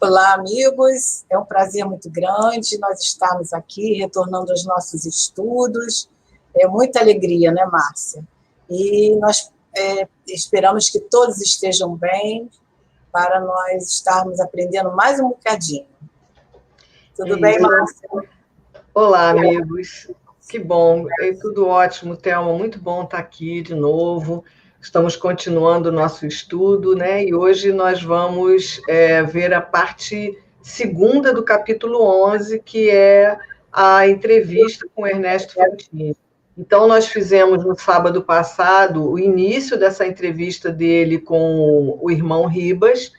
Olá, amigos. É um prazer muito grande nós estarmos aqui, retornando aos nossos estudos. É muita alegria, né, Márcia? E nós esperamos que todos estejam bem para nós estarmos aprendendo mais um bocadinho. Tudo bem, Márcia? Olá, amigos. Que bom. É tudo ótimo, Thelma. Muito bom estar aqui de novo. Estamos continuando o nosso estudo, né? E hoje nós vamos ver a parte segunda do capítulo 11, que é a entrevista com Ernesto Fantini. Então, nós fizemos no sábado passado o início dessa entrevista dele com o irmão Ribas,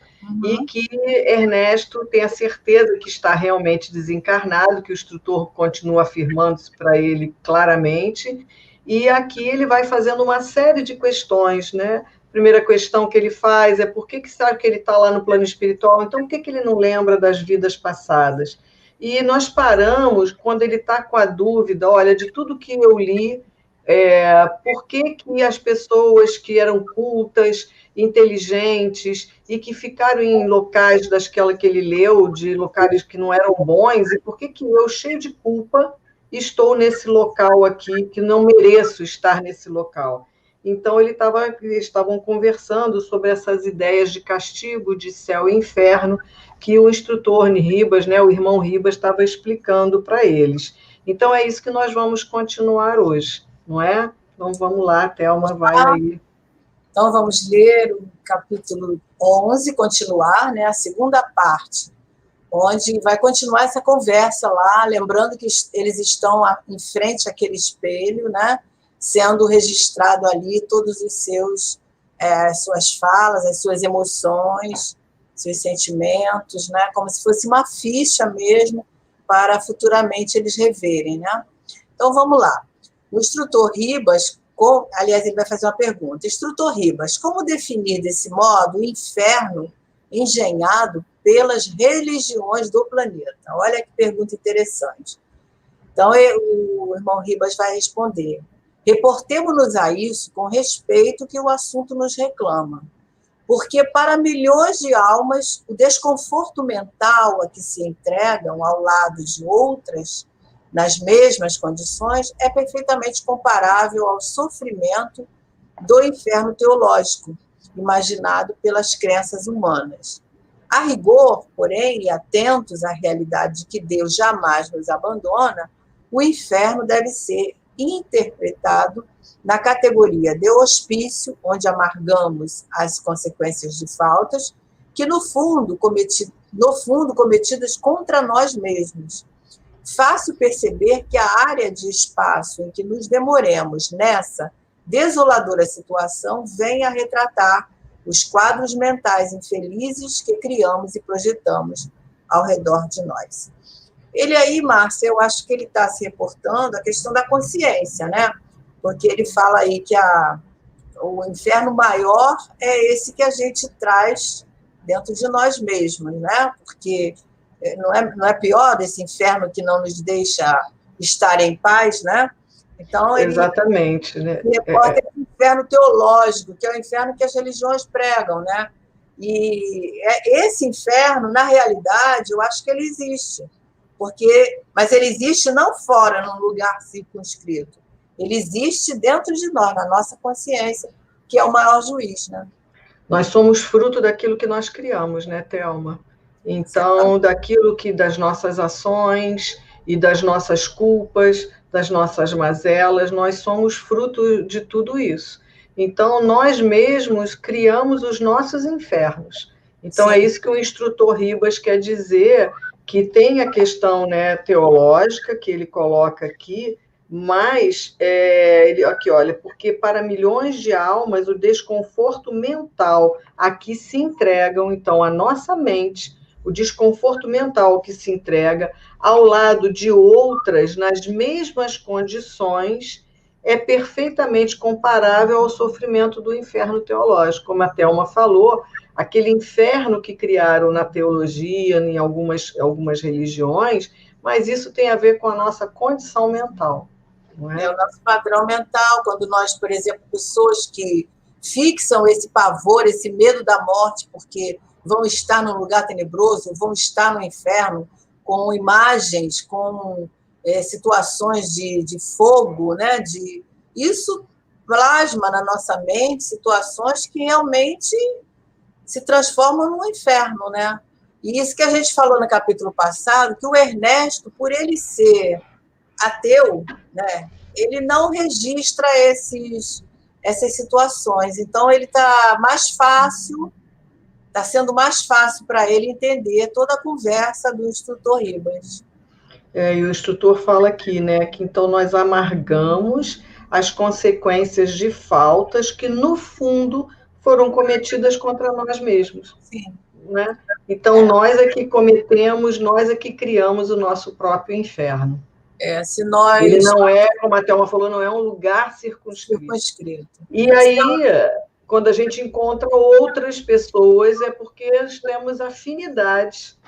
e que Ernesto tem a certeza que está realmente desencarnado, que o instrutor continua afirmando isso para ele claramente. E aqui ele vai fazendo uma série de questões, né? A primeira questão que ele faz é por que sabe que ele está lá no plano espiritual, então por que ele não lembra das vidas passadas? E nós paramos quando ele está com a dúvida, olha, de tudo que eu li, por que as pessoas que eram cultas, inteligentes e que ficaram em locais daquela que ele leu, de locais que não eram bons, e por que eu, cheio de culpa, estou nesse local aqui, que não mereço estar nesse local. Então, eles estavam conversando sobre essas ideias de castigo, de céu e inferno, que o instrutor Ribas, né, o irmão Ribas, estava explicando para eles. Então, é isso que nós vamos continuar hoje, não é? Então, vamos lá, Thelma, vai aí. Então, vamos ler o capítulo 11, continuar, né, a segunda parte, onde vai continuar essa conversa lá, lembrando que eles estão em frente àquele espelho, né, sendo registrado ali todos os suas falas, as suas emoções, seus sentimentos, né, como se fosse uma ficha mesmo para futuramente eles reverem, né. Então, vamos lá. O instrutor Ribas, aliás, ele vai fazer uma pergunta. Instrutor Ribas, como definir desse modo o inferno engenhado pelas religiões do planeta? Olha que pergunta interessante. Então, o irmão Ribas vai responder. Reportemo-nos a isso com respeito que o assunto nos reclama. Porque para milhões de almas, o desconforto mental a que se entregam ao lado de outras, nas mesmas condições, é perfeitamente comparável ao sofrimento do inferno teológico, imaginado pelas crenças humanas. A rigor, porém, e atentos à realidade de que Deus jamais nos abandona, o inferno deve ser interpretado na categoria de hospício, onde amargamos as consequências de faltas, que no fundo cometidas contra nós mesmos. Fácil perceber que a área de espaço em que nos demoremos nessa desoladora situação vem a retratar os quadros mentais infelizes que criamos e projetamos ao redor de nós. Ele aí, Márcia, eu acho que ele está se reportando à questão da consciência, né? Porque ele fala aí que o inferno maior é esse que a gente traz dentro de nós mesmos, né? Porque não é pior esse inferno que não nos deixa estar em paz, né? Então, ele exatamente, né? reporta esse inferno teológico, que é o inferno que as religiões pregam, né? E esse inferno, na realidade, eu acho que ele existe. Mas ele existe não fora, num lugar circunscrito. Ele existe dentro de nós, na nossa consciência, que é o maior juiz, né? Nós somos fruto daquilo que nós criamos, né, Thelma? Então, das nossas ações e das nossas culpas, das nossas mazelas, nós somos fruto de tudo isso. Então, nós mesmos criamos os nossos infernos. Então, Sim. É isso que o instrutor Ribas quer dizer, que tem a questão, né, teológica, que ele coloca aqui, mas, aqui, olha, porque para milhões de almas, o desconforto mental a que se entregam, então, a nossa mente, o desconforto mental que se entrega ao lado de outras nas mesmas condições, é perfeitamente comparável ao sofrimento do inferno teológico. Como a Thelma falou, aquele inferno que criaram na teologia, em algumas religiões, mas isso tem a ver com a nossa condição mental. Não é? É o nosso padrão mental, quando nós, por exemplo, pessoas que fixam esse pavor, esse medo da morte, porque vão estar num lugar tenebroso, vão estar no inferno, com imagens, com situações de fogo, né? Isso plasma na nossa mente situações que realmente se transformam num inferno, né? E isso que a gente falou no capítulo passado, que o Ernesto, por ele ser ateu, né, ele não registra essas situações. Então, ele está sendo mais fácil para ele entender toda a conversa do instrutor Ribas. E o instrutor fala aqui, né, que então nós amargamos as consequências de faltas que, no fundo, foram cometidas contra nós mesmos. Sim. Né? Então, nós é que cometemos, nós é que criamos o nosso próprio inferno. Se nós... Ele não é, como a Thelma falou, não é um lugar circunscrito. E aí, quando a gente encontra outras pessoas, é porque nós temos afinidades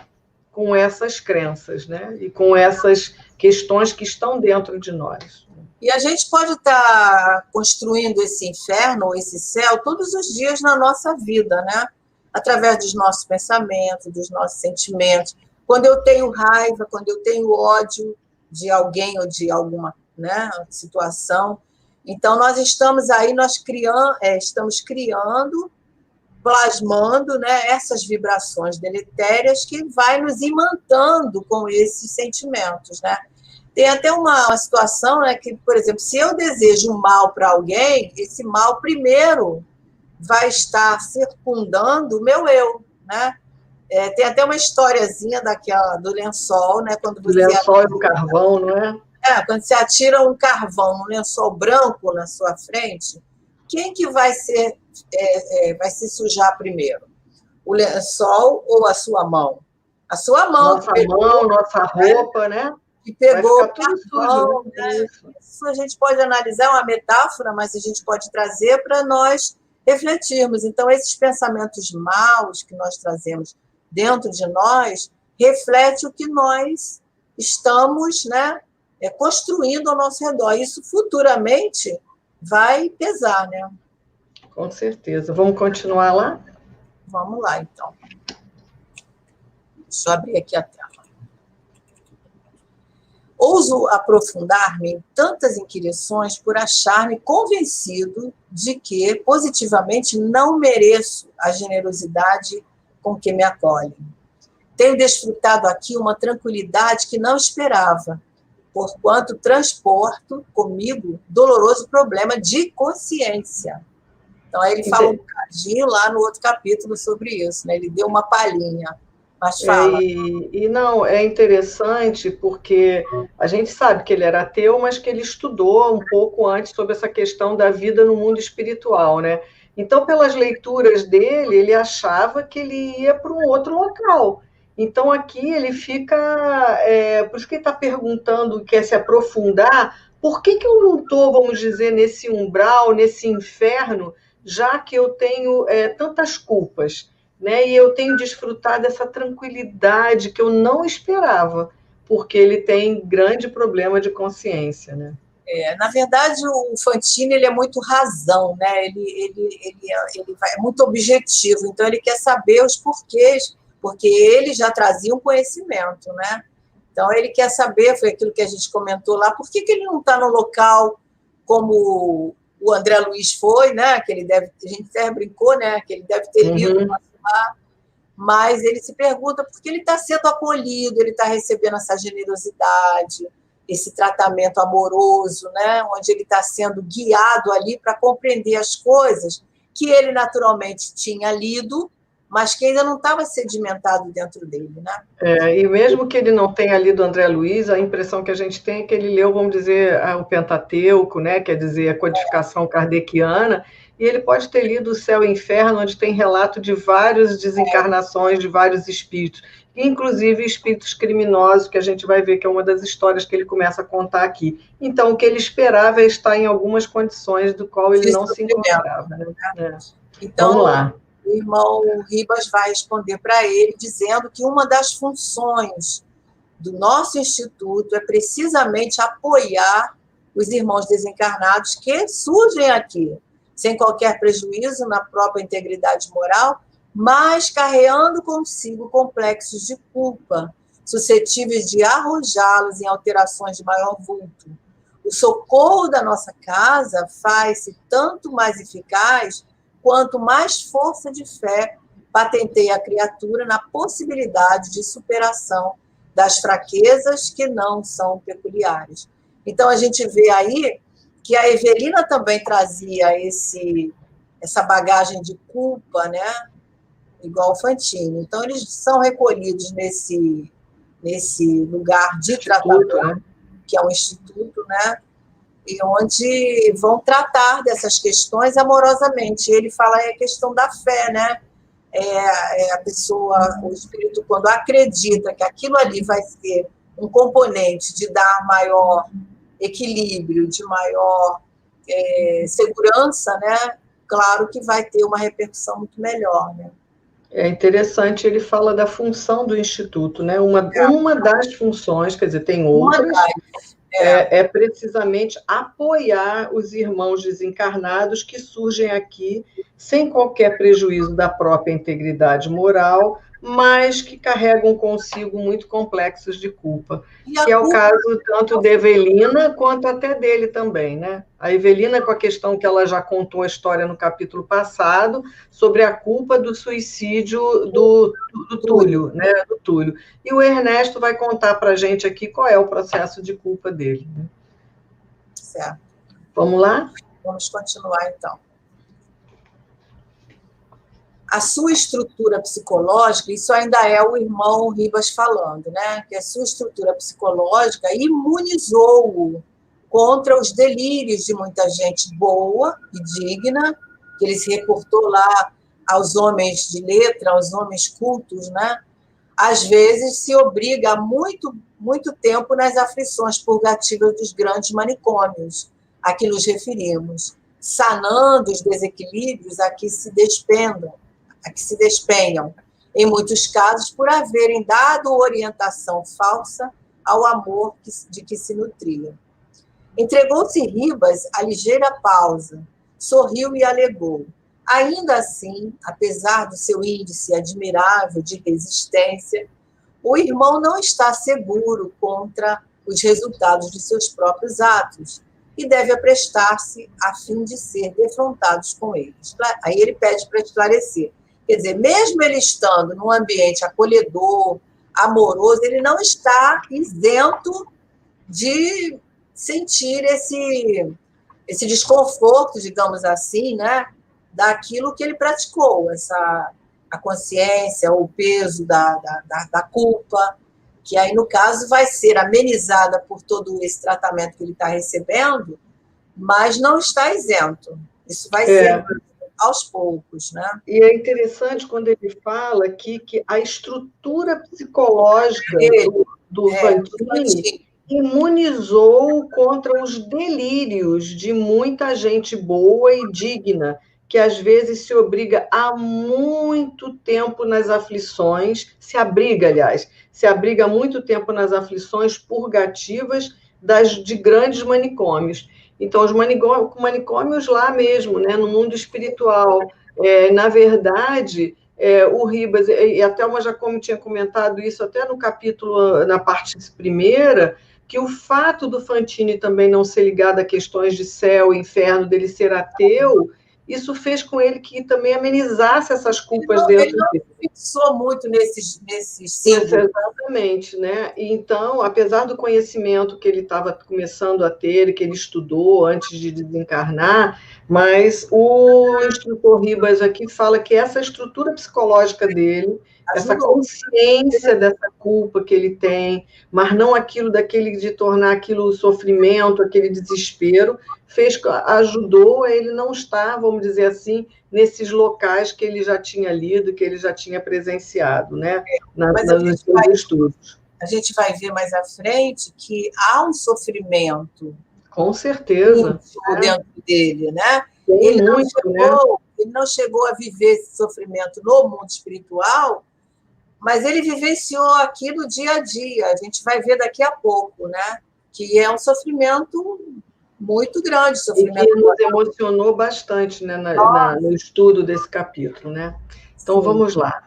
com essas crenças, né? E com essas questões que estão dentro de nós. E a gente pode estar construindo esse inferno, esse céu, todos os dias na nossa vida, né? Através dos nossos pensamentos, dos nossos sentimentos. Quando eu tenho raiva, quando eu tenho ódio de alguém ou de alguma, né, situação. Então, nós estamos aí, estamos criando, plasmando, né, essas vibrações deletérias que vai nos imantando com esses sentimentos, né? Tem até uma situação, né, que, por exemplo, se eu desejo um mal para alguém, esse mal primeiro vai estar circundando o meu eu, né? Tem até uma historiazinha do lençol, né? Quando você o lençol e o carvão, não é? Quando você atira um carvão num lençol branco na sua frente, quem que vai se sujar primeiro? O lençol ou a sua mão? A sua mão. Nossa roupa, né? Que pegou o carvão, né? Isso a gente pode analisar, é uma metáfora, mas a gente pode trazer para nós refletirmos. Então, esses pensamentos maus que nós trazemos dentro de nós reflete o que nós estamos, né, construindo ao nosso redor. Isso futuramente vai pesar, né? Com certeza. Vamos continuar lá? Vamos lá, então. Deixa eu abrir aqui a tela. Ouso aprofundar-me em tantas inquirições por achar-me convencido de que, positivamente, não mereço a generosidade com que me acolhem. Tenho desfrutado aqui uma tranquilidade que não esperava, porquanto transporto comigo doloroso problema de consciência. Então, aí ele falou um bocadinho lá no outro capítulo sobre isso, né? Ele deu uma palhinha. Mas fala. Não, é interessante porque a gente sabe que ele era ateu, mas que ele estudou um pouco antes sobre essa questão da vida no mundo espiritual, né? Então, pelas leituras dele, ele achava que ele ia para um outro local. Então, aqui ele fica... por isso que ele está perguntando, quer se aprofundar, por que eu não estou, vamos dizer, nesse umbral, nesse inferno, já que eu tenho tantas culpas? Né? E eu tenho desfrutado dessa tranquilidade que eu não esperava, porque ele tem grande problema de consciência, né? Na verdade, o Fantini ele é muito razão, né? Ele é muito objetivo, então ele quer saber os porquês, porque ele já trazia um conhecimento, né? Então ele quer saber, foi aquilo que a gente comentou lá, por que ele não está no local como o André Luiz foi, né? Que a gente até brincou, né? Que ele deve ter lido lá, mas ele se pergunta por que ele está sendo acolhido, ele está recebendo essa generosidade, esse tratamento amoroso, né? Onde ele está sendo guiado ali para compreender as coisas que ele naturalmente tinha lido, mas que ainda não estava sedimentado dentro dele, né? E mesmo que ele não tenha lido André Luiz, a impressão que a gente tem é que ele leu, vamos dizer, o Pentateuco, né? Quer dizer, a codificação kardeciana, e ele pode ter lido O Céu e o Inferno, onde tem relato de várias desencarnações de vários espíritos, inclusive espíritos criminosos, que a gente vai ver que é uma das histórias que ele começa a contar aqui. Então, o que ele esperava é estar em algumas condições do qual ele não se encontrava. Né? Então, vamos lá. O irmão Ribas vai responder para ele, dizendo que uma das funções do nosso instituto é precisamente apoiar os irmãos desencarnados que surgem aqui, sem qualquer prejuízo na própria integridade moral, mas carregando consigo complexos de culpa, suscetíveis de arrojá-los em alterações de maior vulto. O socorro da nossa casa faz-se tanto mais eficaz quanto mais força de fé patenteia a criatura na possibilidade de superação das fraquezas que não são peculiares. Então, a gente vê aí que a Evelina também trazia essa bagagem de culpa, né? Igual o Fantini. Então, eles são recolhidos nesse lugar de tratamento, né? Que é um instituto, né? E onde vão tratar dessas questões amorosamente. Ele fala a questão da fé, né? A pessoa, o espírito, quando acredita que aquilo ali vai ser um componente de dar maior equilíbrio, de maior segurança, né? Claro que vai ter uma repercussão muito melhor, né? É interessante, ele fala da função do Instituto, né? Uma das funções, quer dizer, tem outras, é precisamente apoiar os irmãos desencarnados que surgem aqui sem qualquer prejuízo da própria integridade moral, mas que carregam consigo muito complexos de culpa, que é o caso tanto da Evelina quanto até dele também, né? A Evelina, com a questão que ela já contou a história no capítulo passado, sobre a culpa do suicídio do Túlio, né? Do Túlio. E o Ernesto vai contar para a gente aqui qual é o processo de culpa dele. Né? Certo. Vamos lá? Vamos continuar, então. A sua estrutura psicológica, isso ainda é o irmão Ribas falando, né? Que a sua estrutura psicológica imunizou-o contra os delírios de muita gente boa e digna, que ele se reportou lá aos homens de letra, aos homens cultos, né? Às vezes se obriga há muito tempo nas aflições purgativas dos grandes manicômios a que nos referimos, sanando os desequilíbrios a que se despenham, em muitos casos por haverem dado orientação falsa ao amor de que se nutria. Entregou-se Ribas a ligeira pausa, sorriu e alegou. Ainda assim, apesar do seu índice admirável de resistência, o irmão não está seguro contra os resultados de seus próprios atos e deve aprestar-se a fim de ser defrontados com eles. Aí ele pede para esclarecer. Quer dizer, mesmo ele estando num ambiente acolhedor, amoroso, ele não está isento de sentir esse desconforto, digamos assim, né, daquilo que ele praticou, a consciência, o peso da culpa, que aí, no caso, vai ser amenizada por todo esse tratamento que ele está recebendo, mas não está isento. Isso vai ser aos poucos, né? E é interessante quando ele fala aqui que a estrutura psicológica do Fantini imunizou contra os delírios de muita gente boa e digna, que às vezes se obriga há muito tempo nas aflições, se abriga há muito tempo nas aflições purgativas de grandes manicômios. Então, os manicômios lá mesmo, né, no mundo espiritual. Na verdade, o Ribas, e a Thelma já tinha comentado isso até no capítulo, na parte primeira, que o fato do Fantini também não ser ligado a questões de céu e inferno, dele ser ateu, isso fez com ele que também amenizasse essas culpas dentro dele. Ele não fixou muito nesses símbolos. Exatamente, né? Então, apesar do conhecimento que ele estava começando a ter, que ele estudou antes de desencarnar, mas o instrutor Ribas aqui fala que essa estrutura psicológica dele, essa consciência dessa culpa que ele tem, mas não aquilo de tornar aquilo sofrimento, aquele desespero, ajudou a ele não estar, vamos dizer assim, nesses locais que ele já tinha lido, que ele já tinha presenciado, né? Mas nos seus estudos. A gente vai ver mais à frente que há um sofrimento. Com certeza. Dentro dele, né? Tem Ele não chegou a viver esse sofrimento no mundo espiritual, mas ele vivenciou aqui no dia a dia. A gente vai ver daqui a pouco, né? Que é um sofrimento muito grande. Sofrimento e que nos emocionou bastante, né, no estudo desse capítulo, né? Então, sim, vamos lá.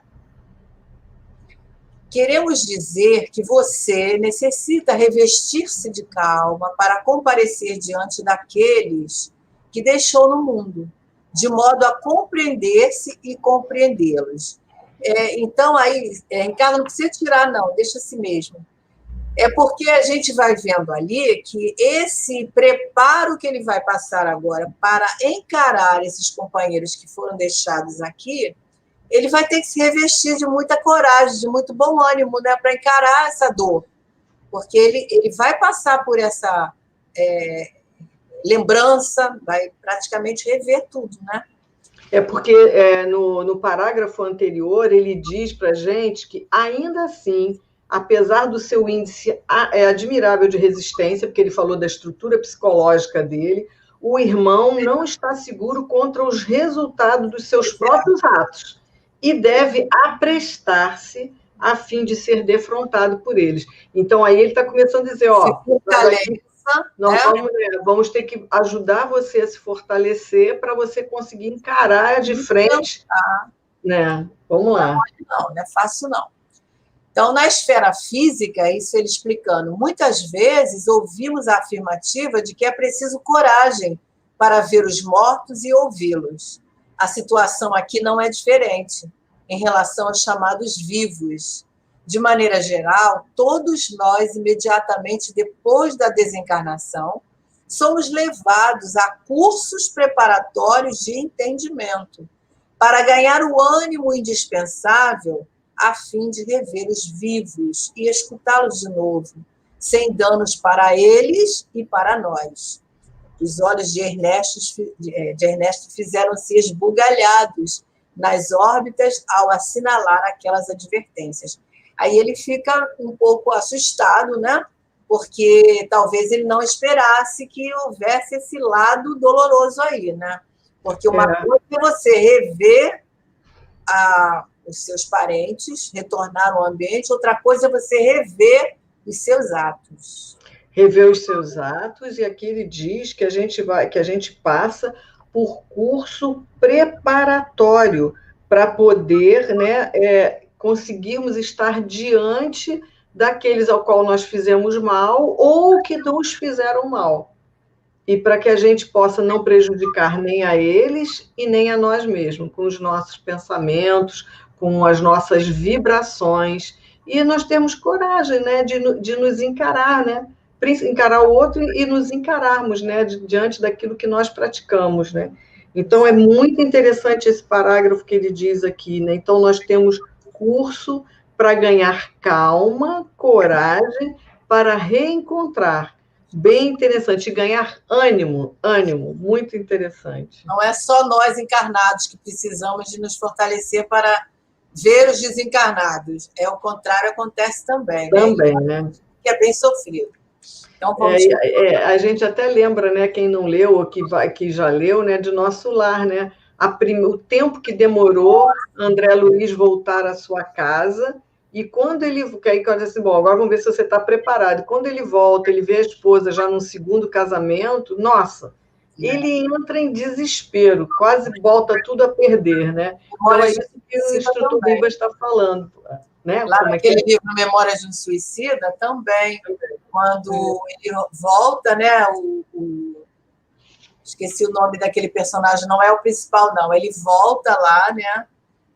Queremos dizer que você necessita revestir-se de calma para comparecer diante daqueles que deixou no mundo, de modo a compreender-se e compreendê-los. Então, aí, Ricardo, não precisa tirar, não, deixa assim mesmo. É porque a gente vai vendo ali que esse preparo que ele vai passar agora para encarar esses companheiros que foram deixados aqui, ele vai ter que se revestir de muita coragem, de muito bom ânimo, né, para encarar essa dor. Porque ele vai passar por essa lembrança, vai praticamente rever tudo, né? É porque no parágrafo anterior ele diz para a gente que, ainda assim, apesar do seu índice admirável de resistência, porque ele falou da estrutura psicológica dele, o irmão não está seguro contra os resultados dos seus próprios atos e deve aprestar-se a fim de ser defrontado por eles. Então, aí ele está começando a dizer, nós vamos ter que ajudar você a se fortalecer para você conseguir encarar de frente. Né? Vamos lá. Não é fácil, não. Então, na esfera física, isso ele explicando, muitas vezes ouvimos a afirmativa de que é preciso coragem para ver os mortos e ouvi-los. A situação aqui não é diferente em relação aos chamados vivos. De maneira geral, todos nós, imediatamente depois da desencarnação, somos levados a cursos preparatórios de entendimento para ganhar o ânimo indispensável a fim de rever os vivos e escutá-los de novo, sem danos para eles e para nós. Os olhos de Ernesto fizeram-se esbugalhados nas órbitas ao assinalar aquelas advertências. Aí ele fica um pouco assustado, né? Porque talvez ele não esperasse que houvesse esse lado doloroso aí, né? Porque uma coisa é você rever os seus parentes, retornar ao ambiente, outra coisa é você rever os seus atos. Rever os seus atos, e aqui ele diz que a gente passa por curso preparatório para poder, né, conseguirmos estar diante daqueles ao qual nós fizemos mal ou que nos fizeram mal. E para que a gente possa não prejudicar nem a eles e nem a nós mesmos, com os nossos pensamentos, com as nossas vibrações. E nós temos coragem, né, de nos encarar, né? Encarar o outro e nos encararmos, né, diante daquilo que nós praticamos, né? Então, é muito interessante esse parágrafo que ele diz aqui, né? Então, nós temos curso para ganhar calma, coragem, para reencontrar. Bem interessante. E ganhar ânimo, muito interessante. Não é só nós encarnados que precisamos de nos fortalecer para ver os desencarnados. O contrário acontece também. Também, né? Que é bem sofrido. Então, a gente até lembra, né, quem não leu ou que já leu, né, de Nosso Lar, né? O tempo que demorou André Luiz voltar à sua casa, e quando ele... Aí eu disse assim, bom, agora vamos ver se você está preparado. Quando ele volta, ele vê a esposa já num segundo casamento, nossa, ele entra em desespero, quase volta tudo a perder, né? Então é isso que o Instituto Ribas está falando. Né? Lá naquele livro Memórias de um Suicida, também, quando ele volta, né, esqueci o nome daquele personagem, não é o principal, não, ele volta lá, né,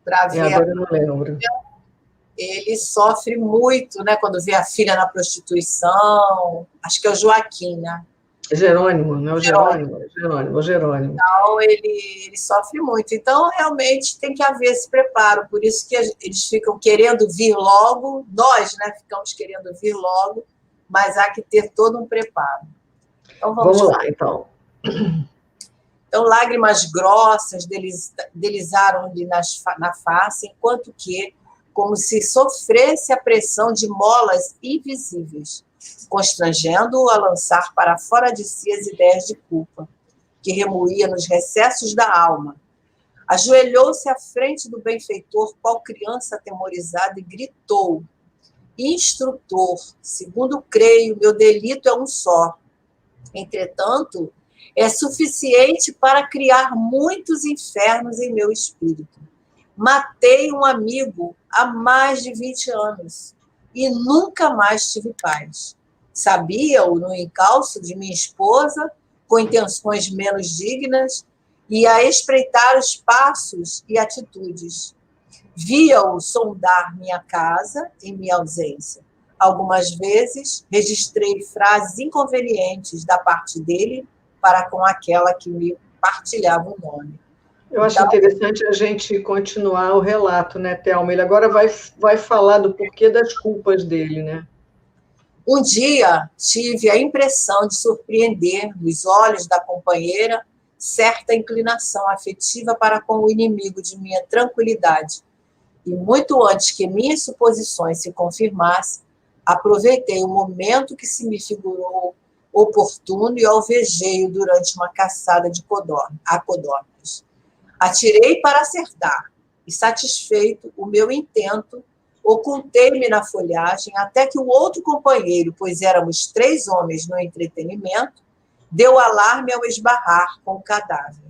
para ver... Agora eu não lembro. Ele sofre muito, né, quando vê a filha na prostituição, acho que é o Joaquim, né? Jerônimo, não é o Jerônimo? Jerônimo. Então, ele sofre muito. Então, realmente, tem que haver esse preparo. Por isso que eles ficam querendo vir logo, nós, né, ficamos querendo vir logo, mas há que ter todo um preparo. Então, vamos lá, então. Então, lágrimas grossas deslizaram-lhe na face, enquanto que, como se sofresse a pressão de molas invisíveis, constrangendo-o a lançar para fora de si as ideias de culpa, que remoía nos recessos da alma. Ajoelhou-se à frente do benfeitor, qual criança atemorizada, e gritou: instrutor, segundo creio, meu delito é um só. Entretanto, é suficiente para criar muitos infernos em meu espírito. Matei um amigo há mais de 20 anos e nunca mais tive paz. Sabia-o no encalço de minha esposa, com intenções menos dignas, e a espreitar os passos e atitudes. Via-o sondar minha casa em minha ausência. Algumas vezes registrei frases inconvenientes da parte dele para com aquela que me partilhava o nome. Eu acho interessante a gente continuar o relato, né, Thelma? Ele agora vai falar do porquê das culpas dele, né? Um dia tive a impressão de surpreender nos olhos da companheira certa inclinação afetiva para com o inimigo de minha tranquilidade. E muito antes que minhas suposições se confirmassem, aproveitei o momento que se me figurou oportuno e alvejei-o durante uma caçada a codornas. Atirei para acertar, e satisfeito o meu intento, ocultei-me na folhagem até que o outro companheiro, pois éramos 3 homens no entretenimento, deu alarme ao esbarrar com o cadáver.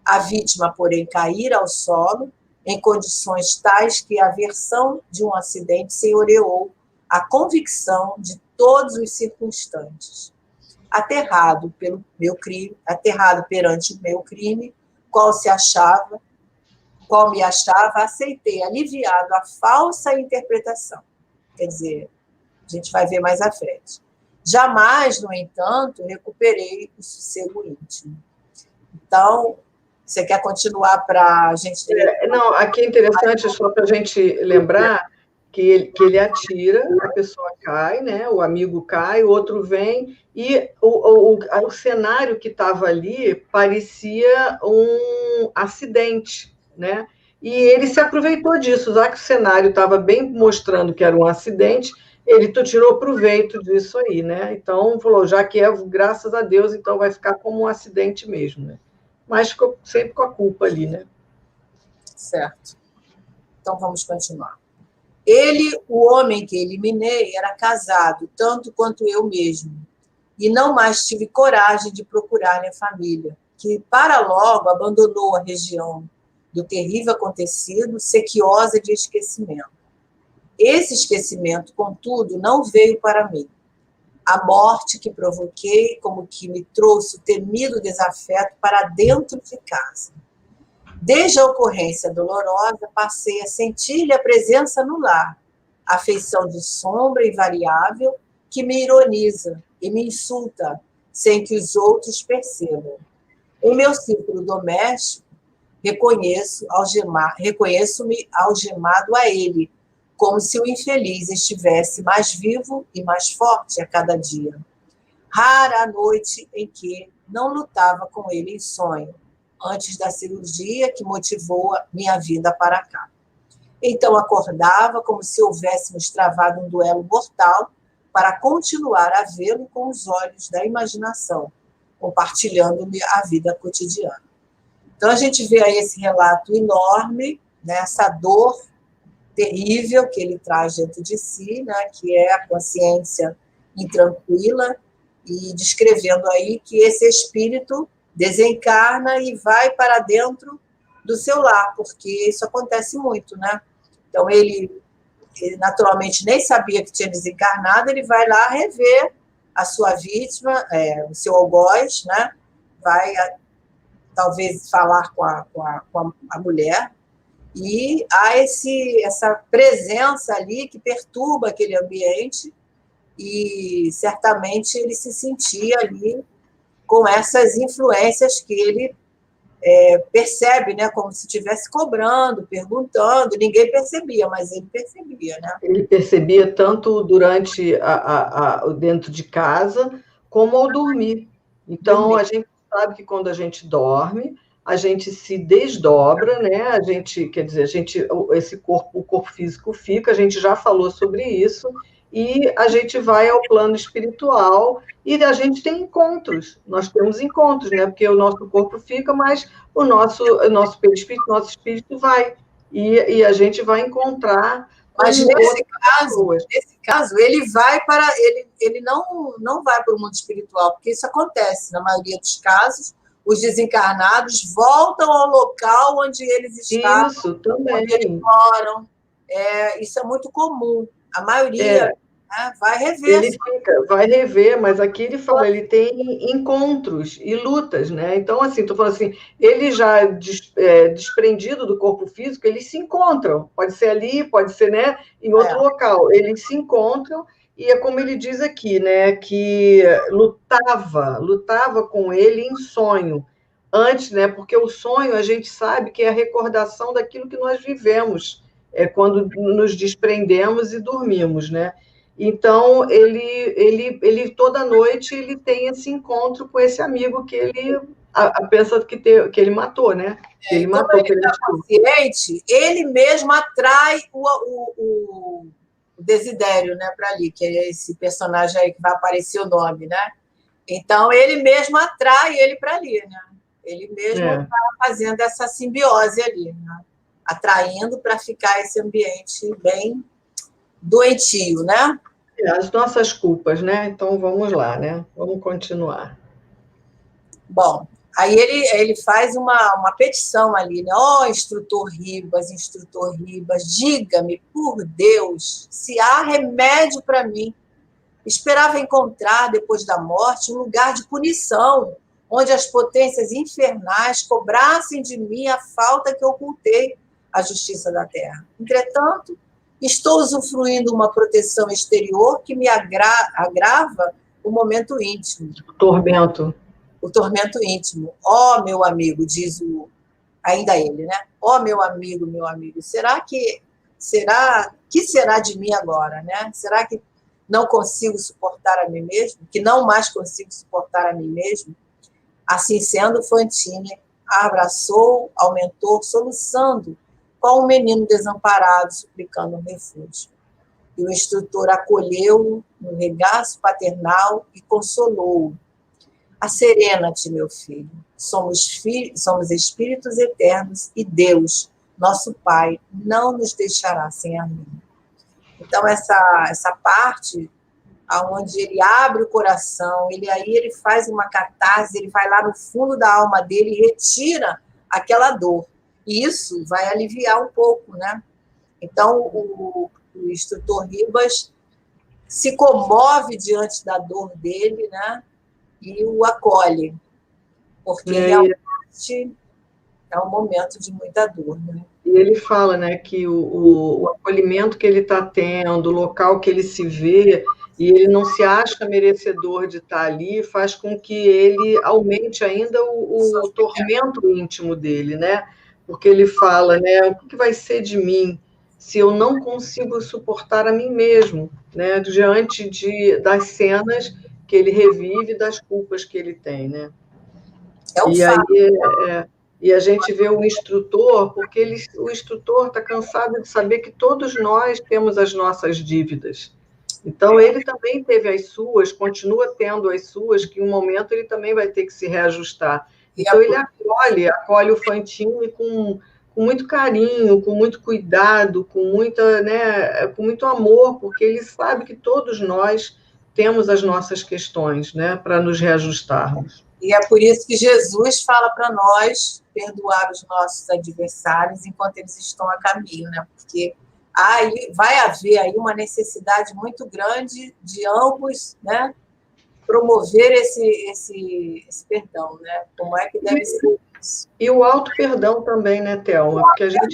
A vítima, porém, caíra ao solo em condições tais que a versão de um acidente senhoreou a convicção de todos os circunstantes. Aterrado perante o meu crime, qual me achava, aceitei aliviado a falsa interpretação. Quer dizer, a gente vai ver mais à frente. Jamais, no entanto, recuperei o sossego íntimo. Então, você quer continuar para a gente... Não, aqui é interessante, só para a gente lembrar, que ele atira, a pessoa cai, né? O amigo cai, o outro vem, e o cenário que estava ali parecia um acidente, né? E ele se aproveitou disso, já que o cenário estava bem mostrando que era um acidente, ele tirou proveito disso aí, né? Então, falou, já que é graças a Deus, então vai ficar como um acidente mesmo, né? Mas ficou sempre com a culpa ali, né? Certo. Então, vamos continuar. Ele, o homem que eliminei, era casado, tanto quanto eu mesmo, e não mais tive coragem de procurar minha família, que para logo abandonou a região do terrível acontecido, sequiosa de esquecimento. Esse esquecimento, contudo, não veio para mim. A morte que provoquei, como que me trouxe o temido desafeto para dentro de casa. Desde a ocorrência dolorosa, passei a sentir-lhe a presença no lar, afeição de sombra invariável que me ironiza e me insulta, sem que os outros percebam. Em meu círculo doméstico, reconheço-me algemado a ele, como se o infeliz estivesse mais vivo e mais forte a cada dia. Rara a noite em que não lutava com ele em sonho, antes da cirurgia que motivou a minha vinda para cá. Então acordava como se houvéssemos travado um duelo mortal para continuar a vê-lo com os olhos da imaginação, compartilhando-me a vida cotidiana. Então a gente vê aí esse relato enorme, né, essa dor terrível que ele traz dentro de si, né, que é a consciência intranquila, e descrevendo aí que esse espírito desencarna e vai para dentro do seu lar, porque isso acontece muito, né? Então, ele naturalmente nem sabia que tinha desencarnado, ele vai lá rever a sua vítima, o seu algoz, né? Vai, talvez, falar com a mulher, e há essa presença ali que perturba aquele ambiente, e certamente ele se sentia ali com essas influências que ele percebe, né, como se estivesse cobrando, perguntando, ninguém percebia, mas ele percebia, né? Ele percebia tanto durante dentro de casa, como ao dormir. Então, a gente sabe que quando a gente dorme, a gente se desdobra, né? A gente, quer dizer, o corpo físico fica, a gente já falou sobre isso, e a gente vai ao plano espiritual e a gente tem encontros. Nós temos encontros, né? Porque o nosso corpo fica, mas o nosso perispírito, nosso espírito vai. E a gente vai encontrar. Mas nesse caso, ele vai para ele não vai para o mundo espiritual, porque isso acontece na maioria dos casos. Os desencarnados voltam ao local onde eles estavam, isso também, onde eles moram. Isso é muito comum. A maioria vai rever. Ele vai rever, mas aqui ele fala, ele tem encontros e lutas, né? Então, assim, estou falando assim, ele já desprendido do corpo físico, eles se encontram. Pode ser ali, pode ser, né, em outro local. Eles se encontram e é como ele diz aqui, né, que lutava com ele em sonho. Antes, né, porque o sonho a gente sabe que é a recordação daquilo que nós vivemos, quando nos desprendemos e dormimos, né? Então, ele toda noite ele tem esse encontro com esse amigo que ele pensa que ele matou, né? Que ele matou. Como ele está consciente, ele mesmo atrai o Desidério, né, para ali, que é esse personagem aí que vai aparecer o nome, né? Então, ele mesmo atrai ele para ali, né? Ele mesmo está fazendo essa simbiose ali, né? Atraindo para ficar esse ambiente bem doentio, né? As nossas culpas, né? Então, vamos lá, né? Vamos continuar. Bom, aí ele faz uma petição ali, né? Instrutor Ribas, diga-me, por Deus, se há remédio para mim. Esperava encontrar, depois da morte, um lugar de punição, onde as potências infernais cobrassem de mim a falta que ocultei à justiça da terra. Entretanto, estou usufruindo uma proteção exterior que me agrava o momento íntimo. O tormento íntimo. Meu amigo, diz ainda ele, né? Meu amigo, que será de mim agora, né? Será que não consigo suportar a mim mesmo? Que não mais consigo suportar a mim mesmo? Assim sendo, Fantine abraçou ao mentor, soluçando, qual um menino desamparado, suplicando um refúgio. E o instrutor acolheu-o no regaço paternal e consolou-o. Acerena-te, meu filho. Somos espíritos eternos e Deus, nosso Pai, não nos deixará sem amigo. Então, essa parte onde ele abre o coração, ele faz uma catarse, ele vai lá no fundo da alma dele e retira aquela dor. E isso vai aliviar um pouco, né? Então, o instrutor Ribas se comove diante da dor dele, né? E o acolhe, porque realmente é um momento de muita dor, né? E ele fala, né, que o acolhimento que ele está tendo, o local que ele se vê, e ele não se acha merecedor de estar ali, faz com que ele aumente ainda o tormento íntimo dele, né? Porque ele fala, né, o que vai ser de mim se eu não consigo suportar a mim mesmo, né, diante das cenas que ele revive, das culpas que ele tem, né? E a gente vê o instrutor, porque o instrutor está cansado de saber que todos nós temos as nossas dívidas. Então, ele também teve as suas, continua tendo as suas, que em um momento ele também vai ter que se reajustar. Então, ele acolhe o Fantine com muito carinho, com muito cuidado, com muito amor, porque ele sabe que todos nós temos as nossas questões, né, para nos reajustarmos. E é por isso que Jesus fala para nós perdoar os nossos adversários enquanto eles estão a caminho, né? Porque vai haver aí uma necessidade muito grande de ambos, né, promover esse perdão, né? Como é que deve ser isso? E o auto-perdão também, né, Thelma? Porque a gente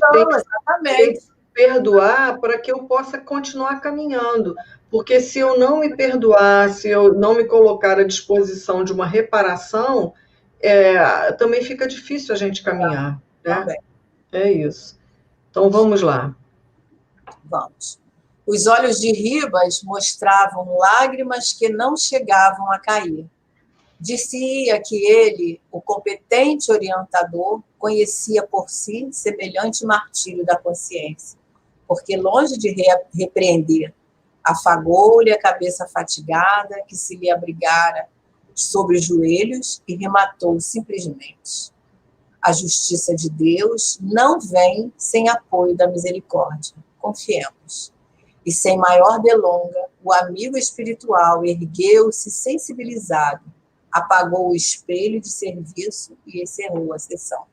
tem que perdoar para que eu possa continuar caminhando. Porque se eu não me perdoar, se eu não me colocar à disposição de uma reparação, também fica difícil a gente caminhar, né? É isso. Então, vamos lá. Vamos. Os olhos de Ribas mostravam lágrimas que não chegavam a cair. Dir-se-ia que ele, o competente orientador, conhecia por si semelhante martírio da consciência, porque, longe de repreender, afagou-lhe a cabeça fatigada, que se lhe abrigara sobre os joelhos, e rematou simplesmente: a justiça de Deus não vem sem apoio da misericórdia. Confiemos. E sem maior delonga, o amigo espiritual ergueu-se sensibilizado, apagou o espelho de serviço e encerrou a sessão.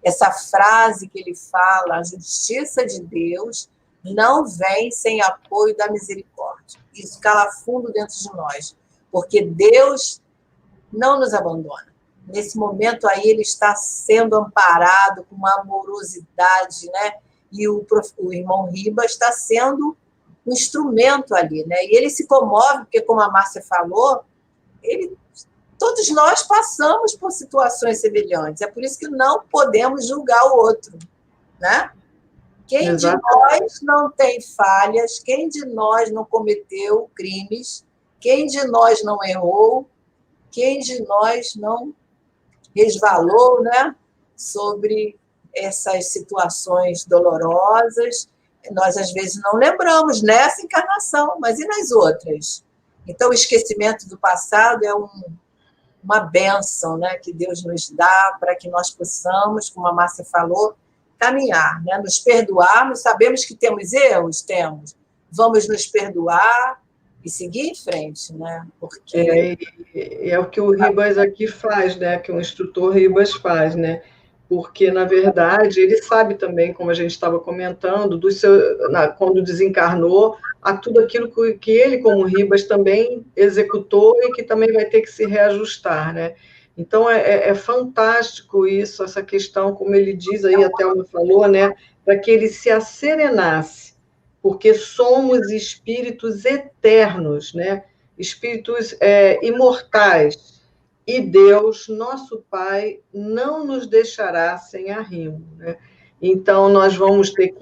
Essa frase que ele fala, a justiça de Deus não vem sem apoio da misericórdia. Isso cala fundo dentro de nós, porque Deus não nos abandona. Nesse momento aí ele está sendo amparado com uma amorosidade, né? E o irmão Ribas está sendo um instrumento ali, né? E ele se comove, porque, como a Márcia falou, todos nós passamos por situações semelhantes. É por isso que não podemos julgar o outro, né? Quem Exato. De nós não tem falhas? Quem de nós não cometeu crimes? Quem de nós não errou? Quem de nós não resvalou, né, sobre essas situações dolorosas? Nós, às vezes, não lembramos nessa encarnação, mas e nas outras? Então, o esquecimento do passado é uma bênção, né, que Deus nos dá para que nós possamos, como a Márcia falou, caminhar, né, nos perdoarmos. Sabemos que temos erros? Temos. Vamos nos perdoar e seguir em frente, né? Porque é o que o Ribas aqui faz, né? Que o instrutor Ribas faz, né? Porque, na verdade, ele sabe também, como a gente estava comentando, quando desencarnou, a tudo aquilo que ele, como Ribas, também executou e que também vai ter que se reajustar, né? Então, é fantástico isso, essa questão, como ele diz aí, a Thelma falou, né? Para que ele se asserenasse, porque somos espíritos eternos, né? Espíritos imortais, e Deus, nosso Pai, não nos deixará sem arrimo, né? Então, nós vamos ter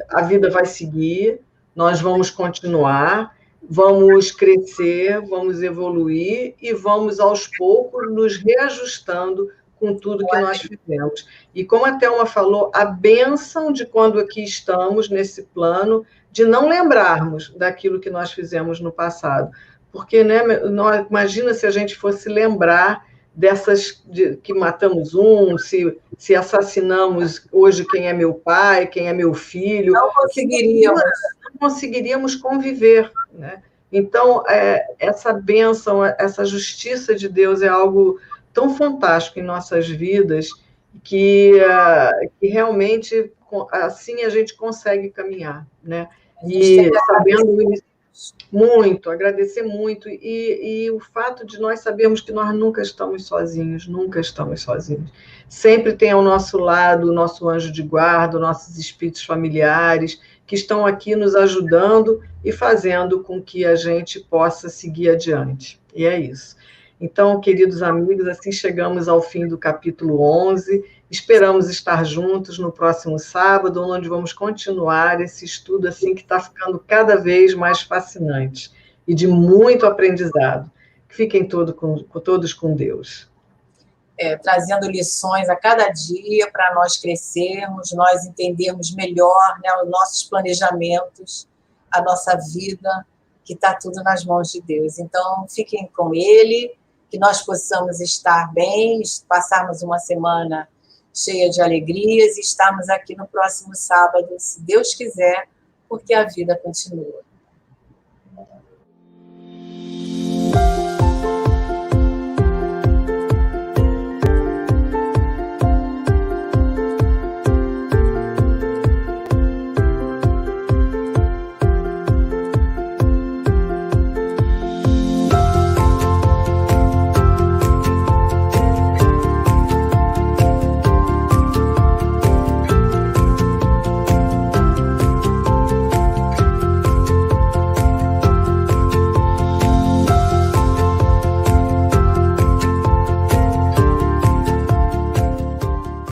a vida vai seguir, nós vamos continuar, vamos crescer, vamos evoluir e vamos, aos poucos, nos reajustando com tudo que nós fizemos. E como a Thelma falou, a bênção de quando aqui estamos, nesse plano, de não lembrarmos daquilo que nós fizemos no passado. Porque, né, imagina se a gente fosse lembrar que matamos se assassinamos hoje quem é meu pai, quem é meu filho. Não conseguiríamos. Não conseguiríamos conviver, né? Então, essa bênção, essa justiça de Deus é algo tão fantástico em nossas vidas que realmente, assim, a gente consegue caminhar, né? E sabendo isso, muito, agradecer muito, e o fato de nós sabermos que nós nunca estamos sozinhos, sempre tem ao nosso lado o nosso anjo de guarda, nossos espíritos familiares, que estão aqui nos ajudando e fazendo com que a gente possa seguir adiante, e é isso. Então, queridos amigos, assim chegamos ao fim do capítulo 11, esperamos estar juntos no próximo sábado, onde vamos continuar esse estudo assim que está ficando cada vez mais fascinante e de muito aprendizado. Fiquem todos com Deus. Trazendo lições a cada dia para nós crescermos, nós entendermos melhor, né, os nossos planejamentos, a nossa vida, que está tudo nas mãos de Deus. Então, fiquem com Ele, que nós possamos estar bem, passarmos uma semana cheia de alegrias e estarmos aqui no próximo sábado, se Deus quiser, porque a vida continua.